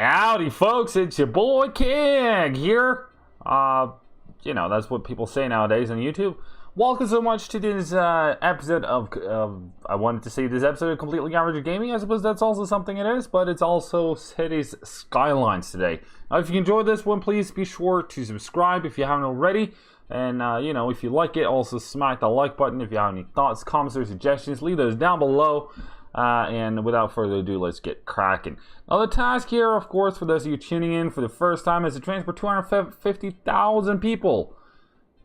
Howdy, folks, it's your boy King here. That's what people say nowadays on YouTube. Welcome so much to this episode of I wanted to say this episode of Completely Average Gaming. I suppose that's also something it is, but it's also Cities Skylines today. Now, if you enjoyed this one, please be sure to subscribe if you haven't already. And, if you like it, also smack the like button. If you have any thoughts, comments, or suggestions, leave those down below. And without further ado, let's get cracking. Now, the task here, of course, for those of you tuning in for the first time, is to transport 250,000 people.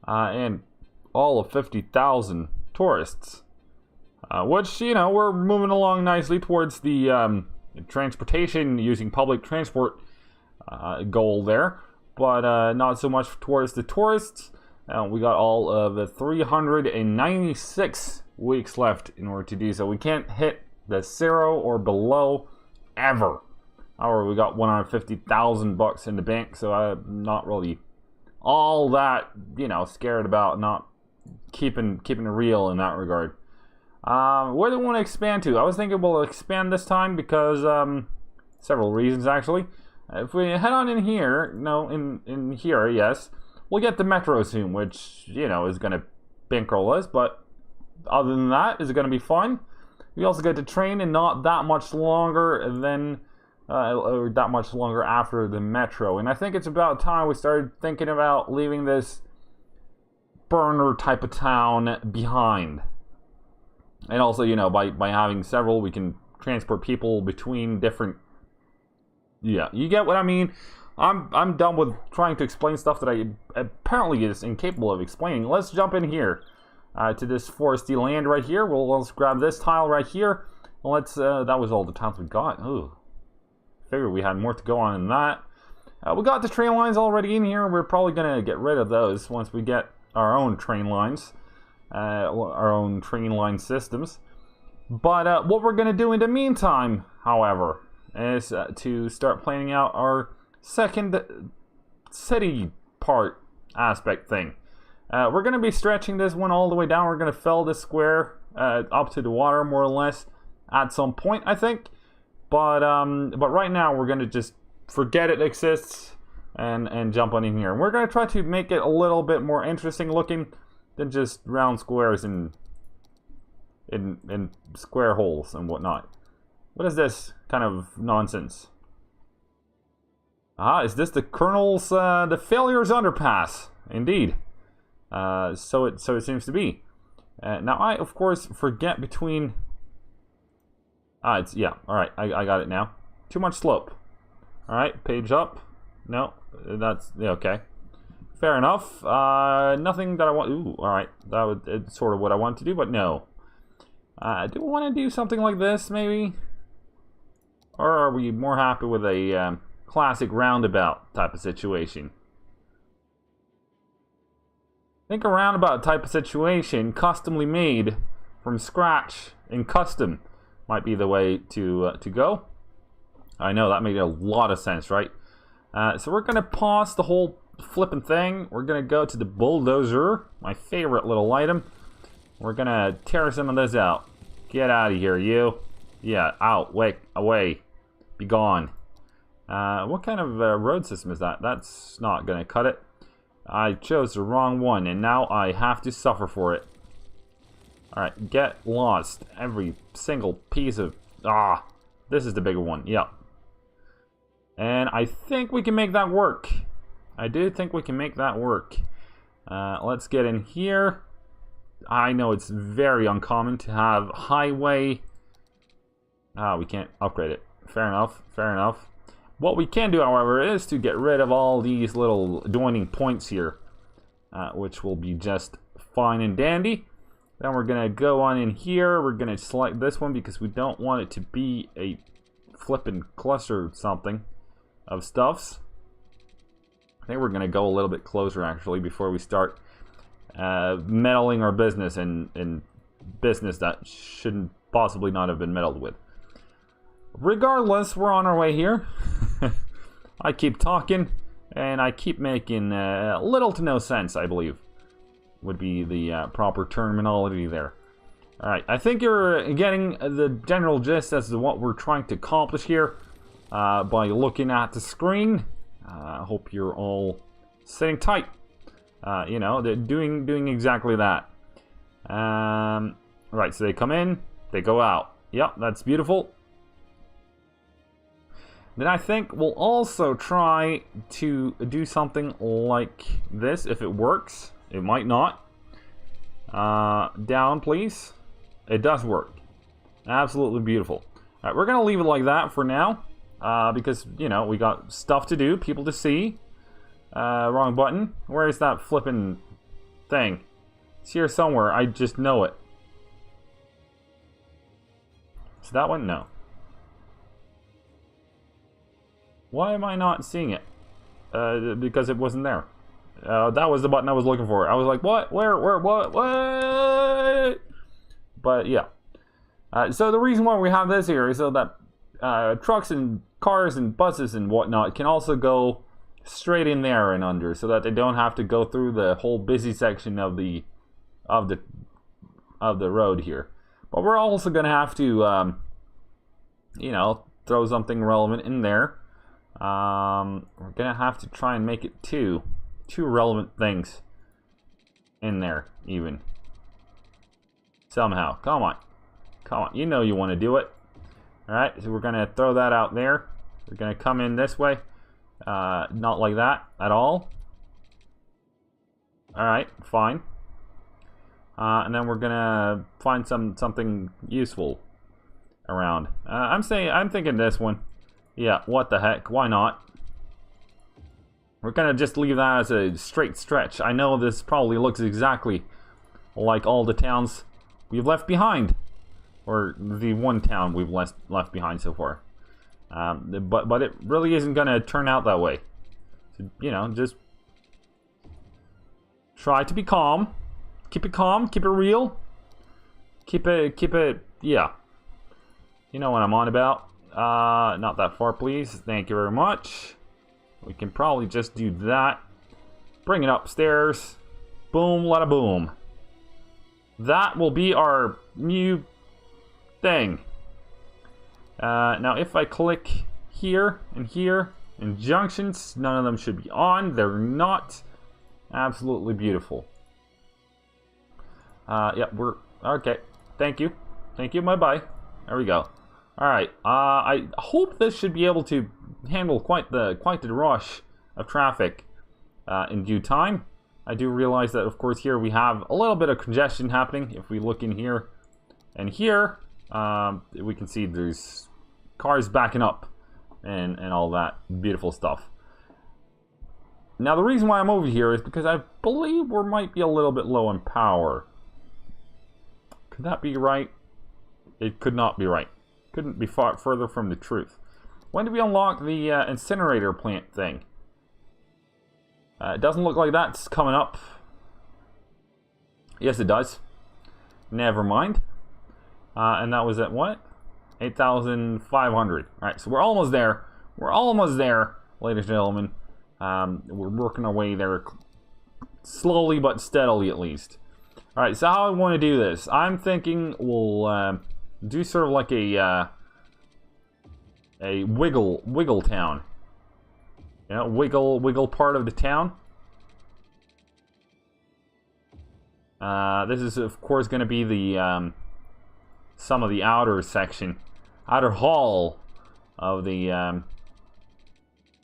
And all of 50,000 tourists. Which, we're moving along nicely towards the transportation using public transport goal there. But not so much towards the tourists. We got all of the 396 weeks left in order to do so. We can't hit the 0 or below ever. However, we got 150,000 bucks in the bank, so I'm not really all that, scared about not keeping it real in that regard. Where do we want to expand to? I was thinking we'll expand this time because several reasons actually. If we head on in here, in here, yes, we'll get the metro soon, which is going to bankroll us. But other than that, is it going to be fun? We also get to train in not that much longer than, or that much longer after the metro. And I think it's about time we started thinking about leaving this burner type of town behind. And also, by having several, we can transport people between different... Yeah, you get what I mean? I'm done with trying to explain stuff that I apparently is incapable of explaining. Let's jump in here. To this foresty land right here. Let's grab this tile right here. Let's, that was all the tiles we got. Ooh. Figured we had more to go on than that. We got the train lines already in here. We're probably going to get rid of those once we get our own train lines. Our own train line systems. But what we're going to do in the meantime, however, is to start planning out our second city part aspect thing. We're going to be stretching this one all the way down. We're going to fill this square up to the water, more or less, at some point, I think. But right now, we're going to just forget it exists and jump on in here. And we're going to try to make it a little bit more interesting looking than just round squares and square holes and whatnot. What is this kind of nonsense? Is this the Colonel's, the Failures Underpass? Indeed. So it seems to be. Now I of course forget between. Yeah. All right, I got it now. Too much slope. All right, page up. No, that's okay. Fair enough. Nothing that I want. Ooh, all right. It's sort of what I want to do, but no. Do we want to do something like this maybe, or are we more happy with a classic roundabout type of situation? I think a roundabout type of situation, customly made from scratch and custom, might be the way to go. I know that made a lot of sense, right? So we're gonna pause the whole flipping thing. We're gonna go to the bulldozer, my favorite little item. We're gonna tear some of this out. Get out of here, you. Yeah, out, away, be gone. What kind of road system is that? That's not gonna cut it. I chose the wrong one, and now I have to suffer for it. Alright, get lost. Every single piece of... this is the bigger one. Yep. And I think we can make that work. I do think we can make that work. Let's get in here. I know it's very uncommon to have highway... we can't upgrade it. Fair enough, fair enough. What we can do, however, is to get rid of all these little joining points here, which will be just fine and dandy. Then we're going to go on in here. We're going to select this one because we don't want it to be a flippin' cluster something of stuffs. I think we're going to go a little bit closer, actually, before we start meddling our business in business that shouldn't possibly not have been meddled with. Regardless, we're on our way here. I keep talking, and I keep making little to no sense, I believe, would be the proper terminology there. Alright, I think you're getting the general gist as to what we're trying to accomplish here. by looking at the screen. I hope you're all sitting tight. You know, they're doing exactly that. Right, so they come in, they go out. Yep, that's beautiful. Then I think we'll also try to do something like this if it works. It might not. Down, please. It does work. Absolutely beautiful. Alright, we're going to leave it like that for now. Because, you know, we got stuff to do, people to see. Wrong button. Where is that flipping thing? It's here somewhere. I just know it. Is that one? No. Why am I not seeing it? Because it wasn't there. That was the button I was looking for. I was like, what? Where? What? But yeah. So the reason why we have this here is so that trucks and cars and buses and whatnot can also go straight in there and under, so that they don't have to go through the whole busy section of the road here. But we're also gonna have to, you know, throw something relevant in there. We're gonna have to try and make it two relevant things in there, even somehow. Come on, you know you want to do it. All right, so we're gonna throw that out there. We're gonna come in this way, not like that at all. All right, fine. And then we're gonna find something useful around. I'm thinking this one. Yeah, what the heck? Why not? We're gonna just leave that as a straight stretch. I know this probably looks exactly like all the towns we've left behind, or the one town we've left behind so far. But it really isn't gonna turn out that way. So, you know, just try to be calm. Keep it calm. Keep it real. Keep it. Yeah. You know what I'm on about. Not that far, please. Thank you very much. We can probably just do that. Bring it upstairs. Boom, lada boom. That will be our new thing. Now, if I click here and junctions, none of them should be on. They're not. Absolutely beautiful. Yeah, we're okay. Thank you. Bye-bye. There we go. All right. I hope this should be able to handle quite the rush of traffic in due time. I do realize that, of course, here we have a little bit of congestion happening. If we look in here and here, we can see there's cars backing up and all that beautiful stuff. Now, the reason why I'm over here is because I believe we might be a little bit low on power. Could that be right? It could not be right. Couldn't be far further from the truth. When did we unlock the incinerator plant thing? It doesn't look like that's coming up. Yes, it does. Never mind. And that was at what? 8,500. Alright, so we're almost there. We're almost there, ladies and gentlemen. We're working our way there slowly but steadily, at least. Alright, so how I want to do this? I'm thinking we'll do sort of like a wiggle town. You know, wiggle part of the town. This is, of course, going to be the some of the outer section, outer hall of the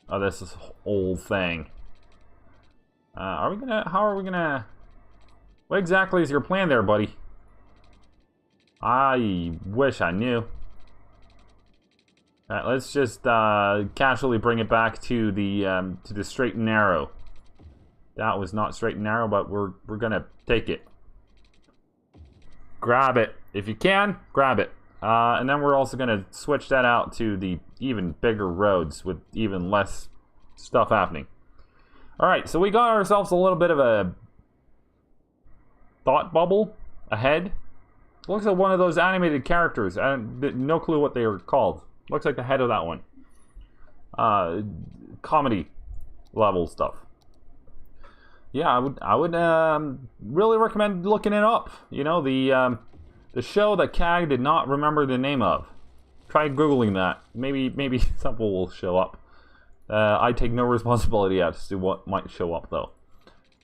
of this whole thing. How are we gonna? What exactly is your plan there, buddy? I wish I knew. Alright, let's just casually bring it back to the straight and narrow. That was not straight and narrow, but we're gonna take it. Grab it. If you can, grab it. And then we're also gonna switch that out to the even bigger roads with even less stuff happening. Alright, so we got ourselves a little bit of a thought bubble ahead. Looks like one of those animated characters. I have no clue what they were called. Looks like the head of that one. Comedy level stuff. Yeah, I would really recommend looking it up. You know, the show that CAG did not remember the name of. Try Googling that. Maybe something will show up. I take no responsibility as to what might show up, though.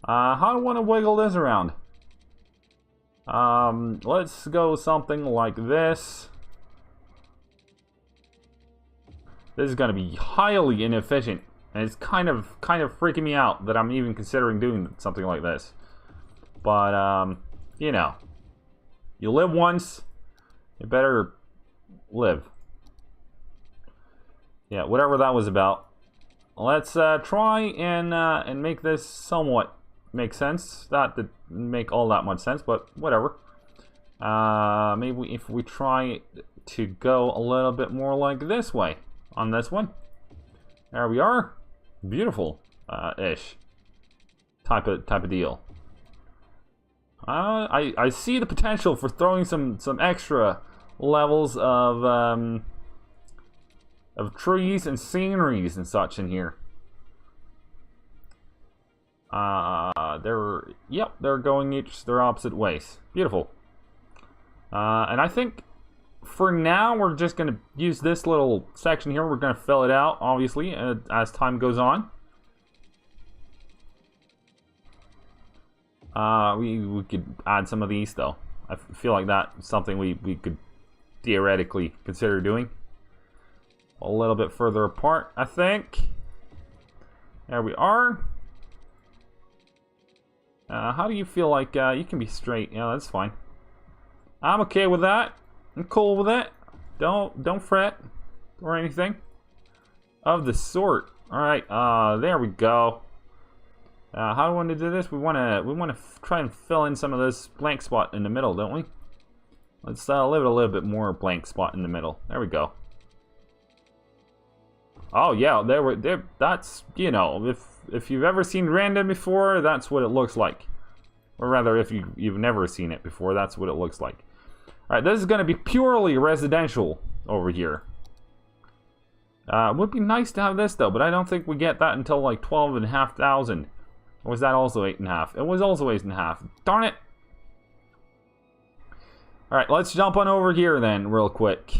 How do I want to wiggle this around? Let's go something like this. This is going to be highly inefficient, and it's kind of freaking me out that I'm even considering doing something like this. But you know, you live once, you better live. Yeah, whatever that was about. Let's try and make this somewhat make sense. Not to make all that much sense, but whatever. Maybe if we try to go a little bit more like this way on this one. There we are. Beautiful ish type of deal. I see the potential for throwing some extra levels of trees and sceneries and such in here. They're going each their opposite ways. Beautiful. And I think for now we're just going to use this little section here. We're going to fill it out, obviously, as time goes on. We could add some of these, though. I feel like that's something we could theoretically consider doing. A little bit further apart, I think. There we are. How do you feel like you can be straight? Yeah, that's fine. I'm okay with that. I'm cool with it. Don't fret or anything of the sort. All right, there we go. How do we want to do this? We want to try and fill in some of this blank spot in the middle, don't we? Let's leave it a little bit more blank spot in the middle. There we go. Oh yeah, there. That's, you know, if you've ever seen random before, that's what it looks like. Or rather, if you've never seen it before, that's what it looks like. All right, this is going to be purely residential over here. It would be nice to have this though, but I don't think we get that until like 12,500. Or was that also 8.5? It was also 8.5. Darn it! All right, let's jump on over here then, real quick,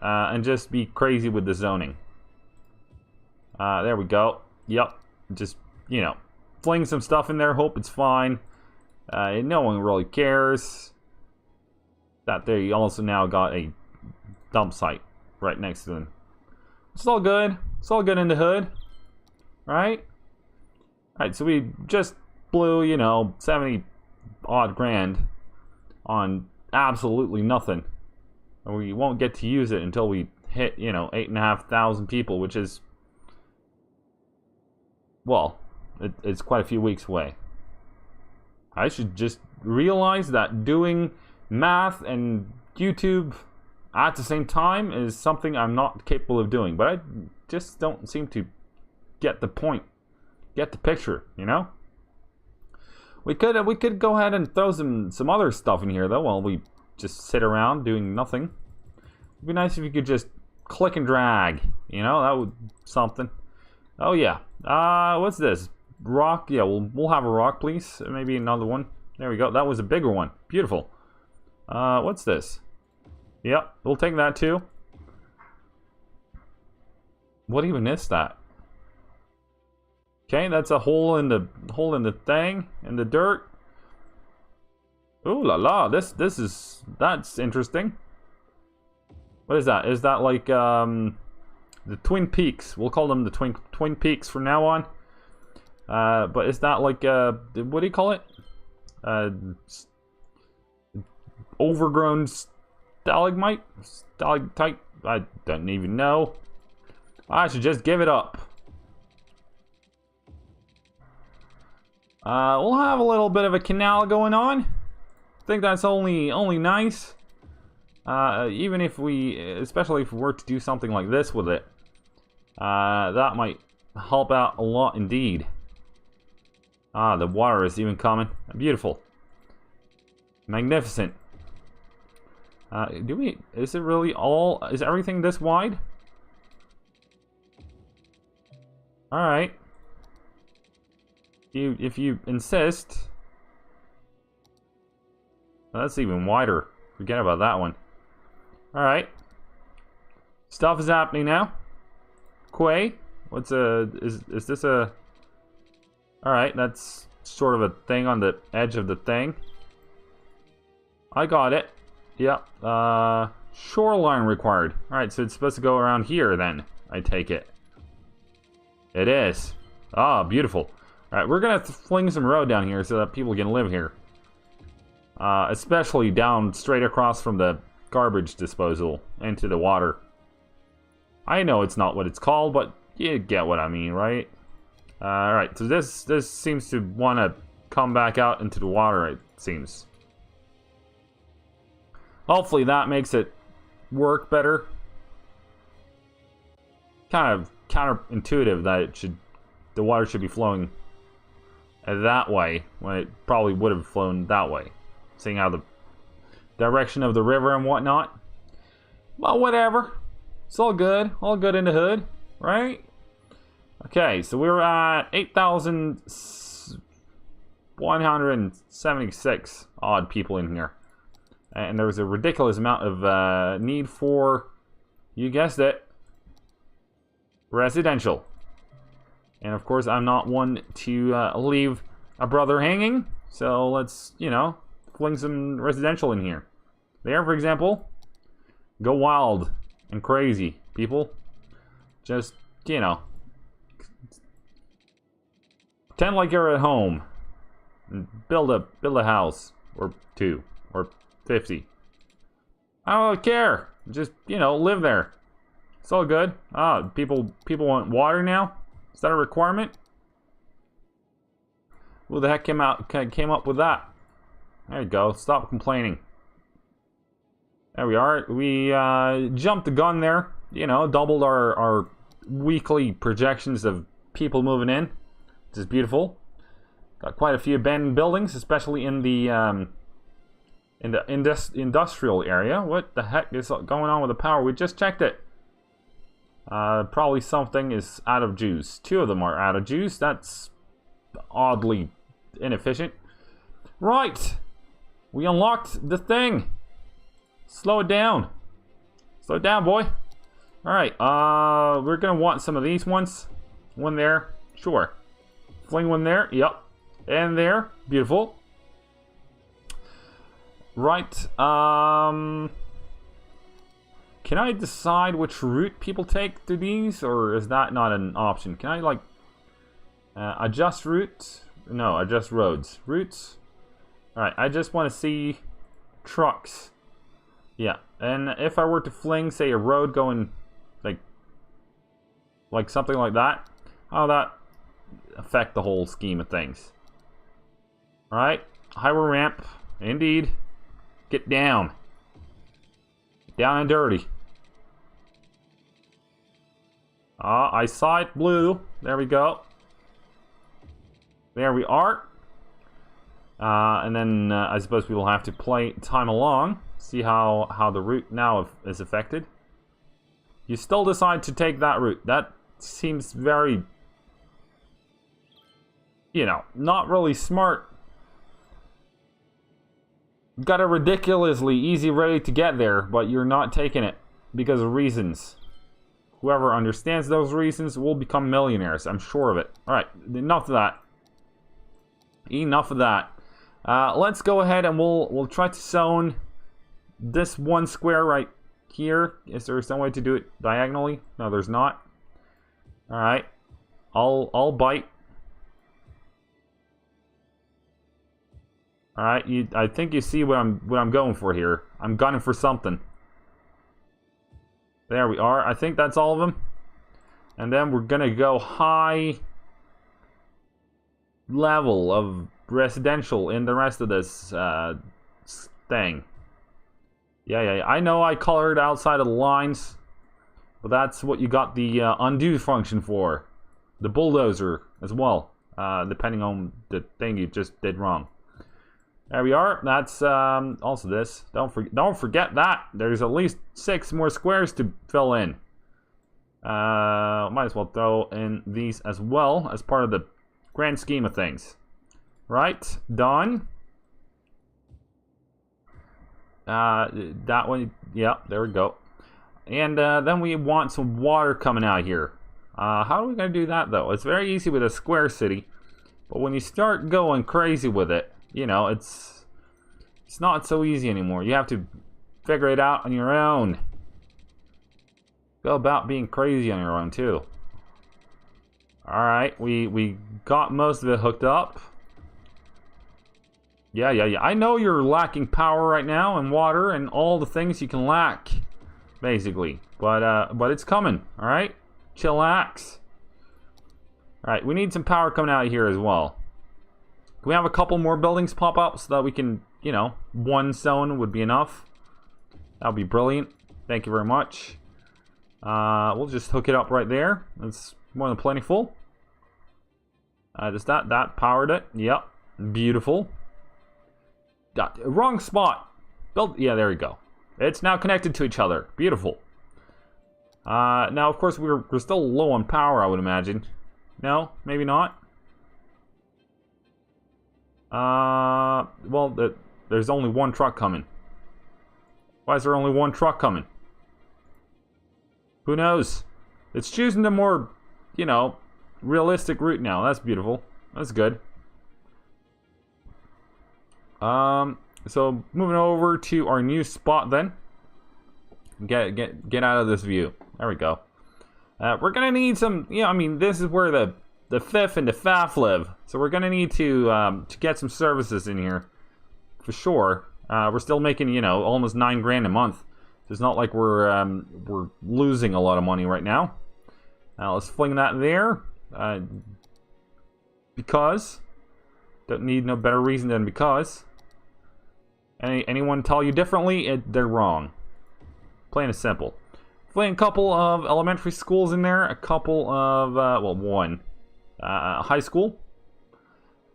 and just be crazy with the zoning. There we go. Yep. Just, you know, fling some stuff in there. Hope it's fine. No one really cares. That they also now got a dump site right next to them. It's all good. It's all good in the hood. Right? Alright, so we just blew, you know, 70 odd grand on absolutely nothing. And we won't get to use it until we hit, you know, 8,500 people, which is, well, it's quite a few weeks away. I should just realize that doing math and YouTube at the same time is something I'm not capable of doing. But I just don't seem to get the point, get the picture, you know? We could go ahead and throw some other stuff in here, though, while we just sit around doing nothing. It'd be nice if you could just click and drag, you know? That would something. Oh, yeah. What's this? Rock? Yeah, we'll have a rock, please. Maybe another one. There we go. That was a bigger one. Beautiful. What's this? Yep, we'll take that too. What even is that? Okay, that's a hole in the thing, in the dirt. Ooh la la, that's interesting. What is that? Is that like the Twin Peaks? We'll call them the Twin Peaks from now on. But is that like what do you call it? Overgrown stalagmite? Stalactite? I don't even know. I should just give it up. We'll have a little bit of a canal going on. I think that's only nice. Even if especially if we were to do something like this with it, that might help out a lot indeed. The water is even coming. Beautiful. Magnificent. Is it really is everything this wide? Alright. If you insist. Well, that's even wider. Forget about that one. Alright. Stuff is happening now. Quay. What's is this a... Alright, that's sort of a thing on the edge of the thing. I got it. Yep. Shoreline required. Alright, so it's supposed to go around here then, I take it. It is. Ah, beautiful. Alright, we're gonna fling some road down here so that people can live here. Especially down straight across from the garbage disposal into the water. I know it's not what it's called, but you get what I mean, right? Alright, so this seems to want to come back out into the water, it seems. Hopefully that makes it work better. Kind of counterintuitive that the water should be flowing that way when it probably would have flown that way, seeing how the direction of the river and whatnot. Well, whatever. It's all good in the hood, right? Okay, so we're at 8,176 odd people in here. And there's a ridiculous amount of need for, you guessed it, residential. And of course, I'm not one to leave a brother hanging. So let's, you know, fling some residential in here. There, for example, go wild and crazy, people. Just, you know, pretend like you're at home and build a house or 2 or 50. I don't care. Just, you know, live there. It's all good. People want water now. Is that a requirement? Who the heck came up with that? There you go. Stop complaining. There we are. We jumped the gun there. You know, doubled our weekly projections of people moving in, which is beautiful. Got quite a few abandoned buildings, especially in the industrial area. What the heck is going on with the power? We just checked it. Probably something is out of juice. 2 of them are out of juice. That's oddly inefficient. Right. We unlocked the thing. Slow it down. Slow it down, boy. Alright, we're gonna want some of these ones. One there. Sure. Fling one there. Yep. And there. Beautiful. Right. Can I decide which route people take through these? Or is that not an option? Can I, like, adjust route? No, adjust roads. Routes? Alright, I just want to see trucks. Yeah, and if I were to fling, say, a road going, like something like that, how would that affect the whole scheme of things? Alright, highway ramp, indeed. Get down. Down and dirty. I saw it blue. There we go. There we are. And then I suppose we will have to play time along. See how the route now is affected. You still decide to take that route. That seems very, you know, not really smart. Got a ridiculously easy way to get there, but you're not taking it because of reasons. Whoever understands those reasons will become millionaires. I'm sure of it. Alright, enough of that. Enough of that. Let's go ahead and we'll try to zone this one square right here. Is there some way to do it diagonally? No, there's not. Alright. I'll bite. Alright, I think you see what I'm going for here. I'm gunning for something. There we are. I think that's all of them. And then we're gonna go high level of residential in the rest of this thing. Yeah. I know I colored outside of the lines, but that's what you got the undo function for. The bulldozer as well, depending on the thing you just did wrong. There we are. That's also this. Don't forget that. There's at least 6 more squares to fill in. Might as well throw in these as well as part of the grand scheme of things. Right, done. That one, yeah, there we go. And then we want some water coming out here. How are we going to do that, though? It's very easy with a square city. But when you start going crazy with it, you know, it's not so easy anymore. You have to figure it out on your own. Go about being crazy on your own, too. Alright, we got most of it hooked up. Yeah. I know you're lacking power right now and water and all the things you can lack, basically. But it's coming, alright? Chillax. Alright, we need some power coming out of here as well. Can we have a couple more buildings pop up so that we can, you know, one zone would be enough? That would be brilliant. Thank you very much. We'll just hook it up right there. That's more than plentiful. Just that powered it. Yep. Beautiful. Wrong spot. Yeah, there we go. It's now connected to each other. Beautiful. Now, of course, we're still low on power, I would imagine. No? Maybe not? Well, there's only one truck coming. Why is there only one truck coming? Who knows? It's choosing the more, you know, realistic route now. That's beautiful. That's good. So moving over to our new spot then. Get out of this view. There we go. We're gonna need some, you know, I mean, this is where the fifth and the faff live. So we're gonna need to get some services in here. For sure. We're still making, you know, almost $9 grand a month. So it's not like we're losing a lot of money right now. Now let's fling that there. Because. Don't need no better reason than because. Anyone tell you differently, they're wrong. Plain and simple. Fling a couple of elementary schools in there. A couple of, well, one. High school.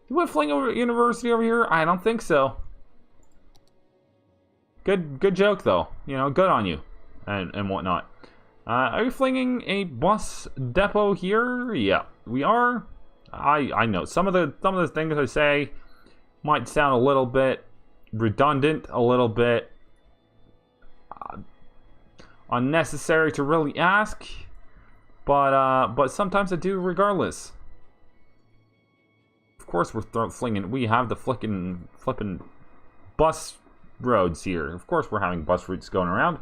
You want to fling over university over here? I don't think so. Good joke though. You know, good on you, and whatnot. Are you flinging a bus depot here? Yeah, we are. I know some of the things I say might sound a little bit redundant, a little bit unnecessary to really ask, but sometimes I do regardless. Of course, we're flinging. We have the flipping bus roads here. Of course we're having bus routes going around.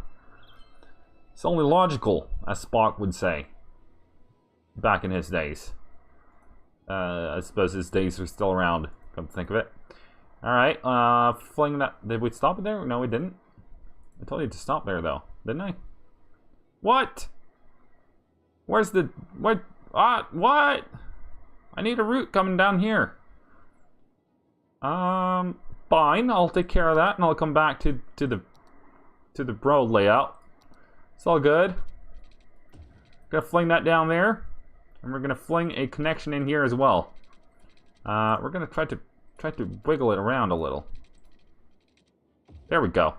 It's only logical, as Spock would say. Back in his days. I suppose his days are still around, come to think of it. Alright, fling that. Did we stop it there? No, we didn't. I told you to stop there, though. Didn't I? What? Where's the... What? What? I need a route coming down here. Fine, I'll take care of that, and I'll come back to the road layout. It's all good. Gonna fling that down there, and we're gonna fling a connection in here as well. We're gonna try to wiggle it around a little. There we go.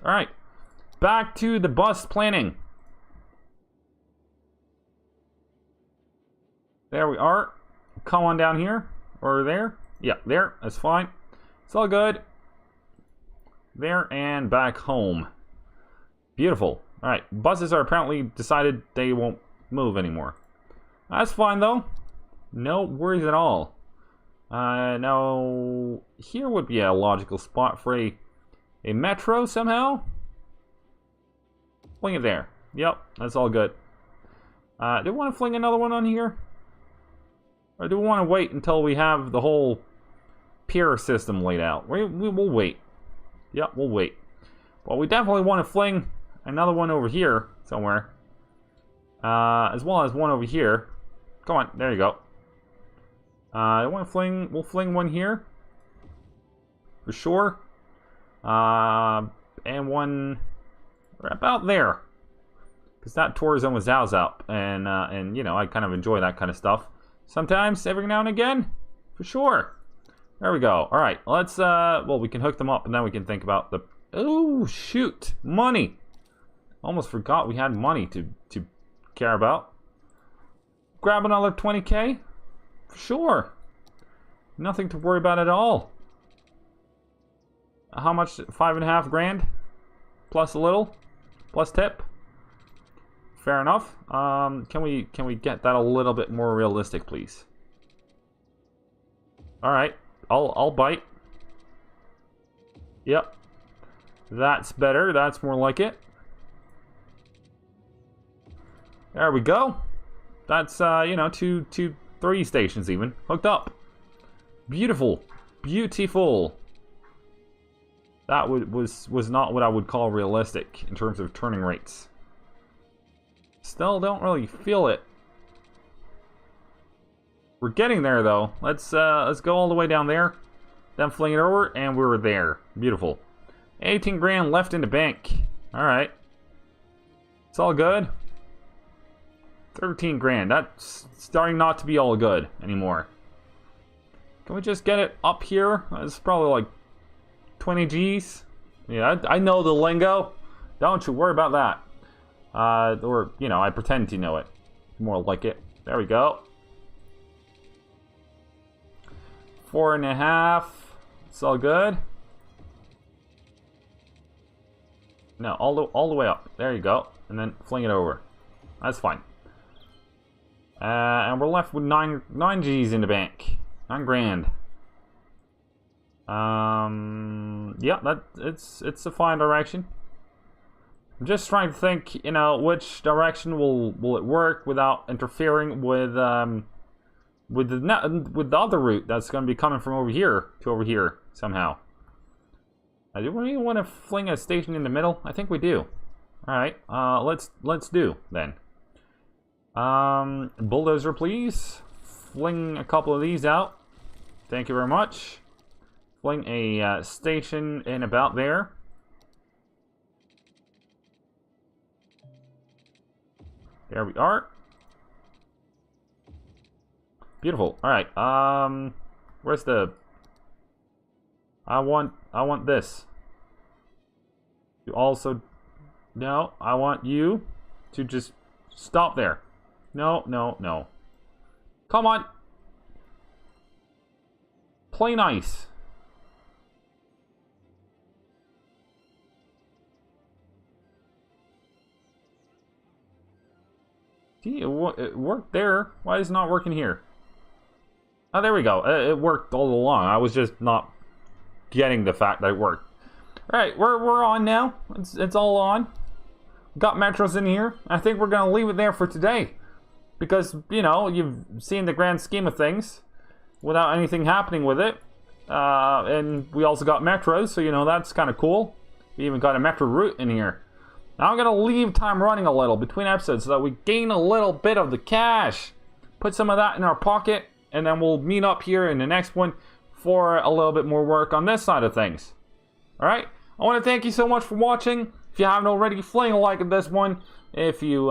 All right, back to the bus planning. There we are. Come on down here or there. Yeah, there. That's fine. It's all good. There and back home. Beautiful. Alright, buses are apparently decided they won't move anymore. That's fine though. No worries at all. Now, here would be a logical spot for a metro somehow. Fling it there. Yep, that's all good. Do we want to fling another one on here? Or do we want to wait until we have the whole pier system laid out? We'll wait. Yep, we'll wait. Well, we definitely want to fling another one over here somewhere. As well as one over here. Come on, there you go. I want to fling. We'll fling one here. For sure. And one right about there. Because that tourism was up. And you know, I kind of enjoy that kind of stuff. Sometimes, every now and again. For sure. There we go. Alright, let's, well, we can hook them up and then we can think about the... Oh, shoot. Money. Almost forgot we had money to care about. Grab another 20K? For sure. Nothing to worry about at all. How much? 5.5 grand? Plus a little? Plus tip? fair enough. Can we get that a little bit more realistic, please? All right, I'll bite. Yep, that's better. That's more like it. There we go. That's you know, three stations even hooked up. Beautiful, beautiful. That was not what I would call realistic in terms of turning rates. Still don't really feel it. We're getting there though. Let's go all the way down there, then fling it over, and we were there. Beautiful. 18 grand left in the bank. All right, it's all good. 13 grand. That's starting not to be all good anymore. Can we just get it up here? It's probably like 20 G's. Yeah, I know the lingo. Don't you worry about that. Or, you know, I pretend to know it. More like it. There we go. 4.5. It's all good. No, all the way up. There you go. And then fling it over. That's fine. And we're left with 9 G's in the bank. 9 grand. Yeah, it's a fine direction. I'm just trying to think, you know, which direction will it work without interfering with the other route that's going to be coming from over here to over here somehow. Do we want to fling a station in the middle? I think we do. All right, let's do then. Bulldozer, please. Fling a couple of these out. Thank you very much. Fling a station in about there. There we are. Beautiful. All right. Where's the? I want this. You also. No, I want you to just stop there. No, no, no. Come on. Play nice. See, it worked there. Why is it not working here? Oh, there we go. It worked all along. I was just not getting the fact that it worked. All right, we're on now. It's all on. Got metros in here. I think we're gonna leave it there for today, because you know you've seen the grand scheme of things without anything happening with it, and we also got metros, so you know that's kind of cool. We even got a metro route in here. Now I'm gonna leave time running a little between episodes so that we gain a little bit of the cash. Put some of that in our pocket, and then we'll meet up here in the next one for a little bit more work on this side of things. Alright, I want to thank you so much for watching. If you haven't already, fling a like at this one. If you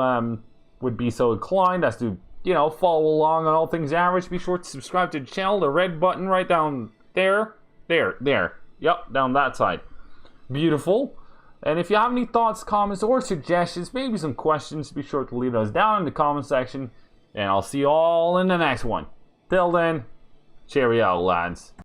would be so inclined as to, you know, follow along on all things average, be sure to subscribe to the channel, the red button right down there. There. Yep, down that side. Beautiful. And if you have any thoughts, comments, or suggestions, maybe some questions, be sure to leave those down in the comment section. And I'll see you all in the next one. Till then, cheerio, lads.